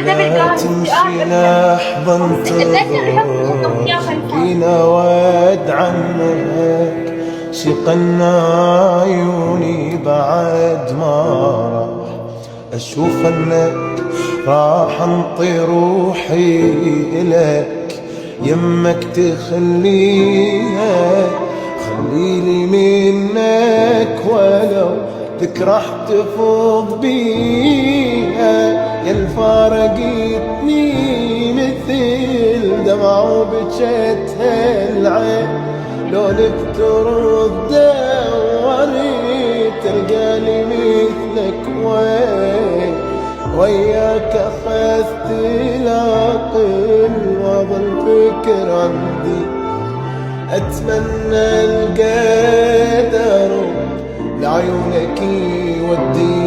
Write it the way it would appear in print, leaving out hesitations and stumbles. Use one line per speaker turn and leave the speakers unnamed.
لا تمشي لحظة انتظر فينا واد عنك، شقنا عيوني بعد ما راح اشوف انك راح انطي روحي الك، يمك تخليها خليلي منك ولو ذكرى احتفظ بيها، يا الفارقتني مثل دمع وبجتها العين، لو لك ترد دوري تلقاني مثلك وين، وياك اخذت العقل وظل فكر عندي، اتمنى القدر لعيونك يودي